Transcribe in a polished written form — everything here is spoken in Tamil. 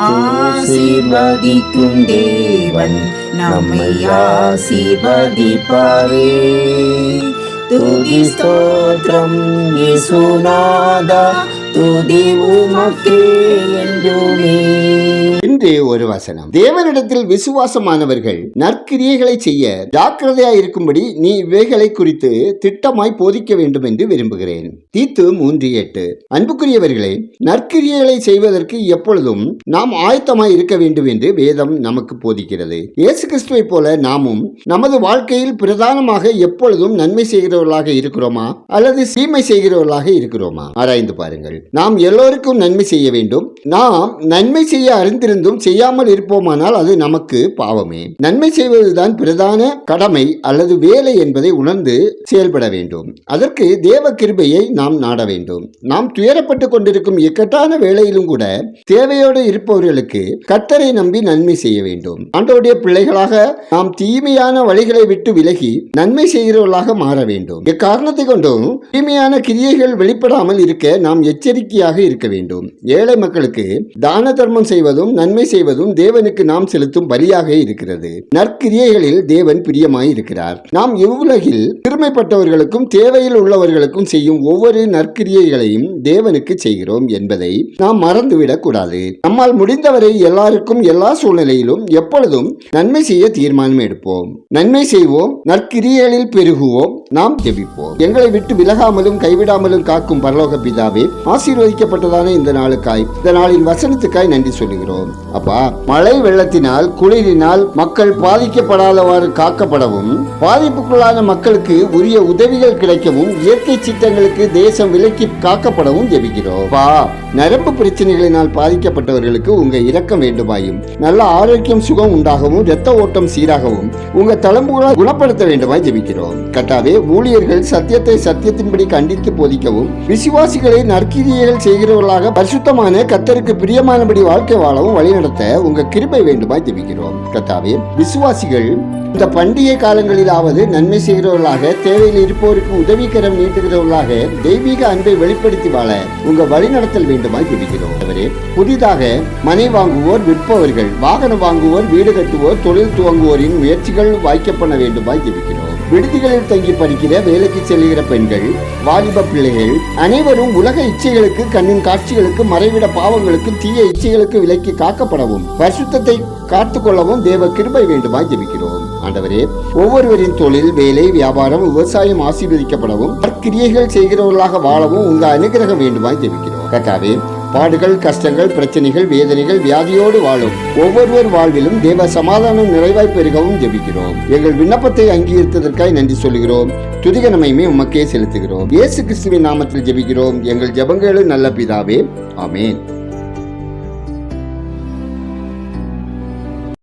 ஆசீர்வதிக்கும் தேவன் நம்மை ஆசீர்வதிப்பாரே. துதி ஸ்தோத்திரம் இயேசுநாதா, துதி உமக்கே என்றுமே. இன்று ஒரு வசனம். தேவனிடத்தில் விசுவாசமானவர்கள் நற்கிரியைகளை செய்ய ஜாக்கிரதையாய் இருக்கும்படி நீ இவைகளை குறித்து திட்டமாய் போதிக்க வேண்டும் என்று விரும்புகிறேன். தீத்து 3:8. அன்புக்குரியவர்களே, நற்கிரியைகளை செய்வதற்கு எப்பொழுதும் நாம் ஆயத்தமாய் இருக்க வேண்டும் என்று வேதம் நமக்கு போதிக்கிறது. இயேசு கிறிஸ்துவை போல நாமும் நமது வாழ்க்கையில் பிரதானமாக எப்பொழுதும் நன்மை செய்கிறவர்களாக இருக்கிறோமா அல்லது தீமை செய்கிறவர்களாக இருக்கிறோமா? ஆராய்ந்து பாருங்கள். நாம் எல்லோருக்கும் நன்மை செய்ய வேண்டும். நாம் நன்மை செய்ய அறிந்திருந்தும் செய்யாமல் இருப்போமானால் அது நமக்கு பாவமே. நன்மை செய்வதுதான் பிரதான கடமை அல்லது வேலை என்பதை உணர்ந்து செயல்பட வேண்டும். அதற்கு தேவ கிருபையை நாம் நாட வேண்டும். நாம் துயரப்பட்டு கொண்டிருக்கும் இக்கட்டான வேளையிலும் கூட தேவையோடு இருப்பவர்களுக்கு கர்த்தரை நம்பி நன்மை செய்ய வேண்டும். ஆண்டவருடைய பிள்ளைகளாக நாம் தீமையான வழிகளை விட்டு விலகி நன்மை செய்கிறவர்களாக மாற வேண்டும். எக்காரணத்தை கொண்டும் தீமையான கிரியைகள் வெளிப்படாமல் இருக்க நாம் எச்சரிக்கையாக இருக்க வேண்டும். ஏழை மக்களுக்கு தான தர்மம் செய்வதும் நன்மை செய்வதும் தேவனுக்கு நாம் செலுத்தும் பலியாக இருக்கிறது. நற்கிரியைகளில் தேவன் பிரியமாய் இருக்கிறார். நாம் இவ்வுலகில் சிறுமைப்பட்டவர்களுக்கும் தேவையில் உள்ளவர்களுக்கும் செய்யும் ஒவ்வொரு நற்கிரியைகளையும் தேவனுக்கு செய்கிறோம் என்பதை நாம் மறந்துவிடக் கூடாது. நம்மால் முடிந்தவரை எல்லாருக்கும் எல்லா சூழ்நிலையிலும் எப்பொழுதும் நன்மை செய்ய தீர்மானம் எடுப்போம். நன்மை செய்வோம், நற்கிரியைகளில் பெருகுவோம், நாம் ஜெபிப்போம். எங்களை விட்டு விலகாமலும் கைவிடாமலும் காக்கும் பரலோக பிதாவே, ஆசீர்வதிக்கப்பட்டதான இந்த நாளுக்காய், இந்த நாளின் வசனத்துக்காய் நன்றி சொல்லுகிறோம். அப்பா, மழை வெள்ளத்தினால் குளிரினால் மக்கள் பாதிக்கப்படாதவாறு காக்கப்படவும், பாதிப்புக்குள்ளான மக்களுக்கு உரிய உதவிகள் கிடைக்கவும், இயற்கை சீற்றங்களுக்கு தேசம் விலக்கி காக்கப்படவும் ஜெபிக்கிறோம். நரம்பு பிரச்சனைகளினால் பாதிக்கப்பட்டவர்களுக்கு உங்க இரக்கம் வேண்டுமாயும், நல்ல ஆரோக்கியம் சுகம் உண்டாகவும், இரத்த ஓட்டம் சீராகவும் உங்க தளம்புகளால் குணப்படுத்த வேண்டுமாய் ஜெபிக்கிறோம். கட்டாவே, ஊழியர்கள் சத்தியத்தை சத்தியத்தின்படி கண்டித்து போதிக்கவும், விசுவாசிகளை நற்கிரியைகள் செய்கிறவர்களாக பரிசுத்தமான கர்த்தருக்கு பிரியமானபடி வாழ்க்கை வாழவும் வழிநடத்த உங்க கிருபை வேண்டுமாய் ஜெபிக்கிறோம். கர்த்தாவே, விசுவாசிகள் இந்த பண்டிகை காலங்களிலாவது நன்மை செய்கிறவர்களாக, தேவையில் இருப்போருக்கு உதவிக்கரம் நீட்டுகிறவர்களாக தெய்வீக அன்பை வெளிப்படுத்தி வாழ உங்க வழிநடத்தல் வேண்டுமாய் ஜெபிக்கிறோம். புதிதாக மனை வாங்குவோர், விற்பவர்கள், வாகனம் வாங்குவோர், வீடு கட்டுவோர், தொழில் துவங்குவோரின் முயற்சிகள் வாய்க்கப்பட வேண்டுமாய் ஜெபிக்கிறோம். விடுதிகளில் தங்கி படிக்கிற, வேலைக்கு செல்லுகிற பெண்கள், வாலிப பிள்ளைகள் அனைவரும் உலக இச்சைகளுக்கு, கண்ணின் காட்சிகளுக்கு, மறைவிட பாவங்களுக்கு, தீய இச்சைகளுக்கு விலக்கி காக்கப்படவும், பரிசுத்தத்தை காத்துக்கொள்ளவும் தேவ கிருபை வேண்டுமாய் ஜெபிக்கிறோம். ஆண்டவரே, ஒவ்வொருவரின் தொழில், வேலை, வியாபாரம், விவசாயம் ஆசீர்வதிக்கப்படவும், கிரியைகள் செய்கிறவர்களாக வாழவும் உங்க அனுகிரகம் வேண்டுமாய் ஜெபிக்கிறோம். கர்த்தாவே, பாடுகள், கஷ்டங்கள், பிரச்சனைகள், வேதனைகள், வியாதியோடு வாழும் ஒவ்வொருவர் வாழ்விலும் தேவ சமாதானம் நிறைவாய் பெருகவும் ஜெபிக்கிறோம். எங்கள் விண்ணப்பத்தை அங்கீகரித்ததற்காய் நன்றி சொல்கிறோம். துதிக நன்மையுமே உமக்கே செலுத்துகிறோம். இயேசு கிறிஸ்துவின் நாமத்தில் ஜெபிக்கிறோம் எங்கள் ஜெபங்களும் நல்ல பிதாவே, ஆமென்.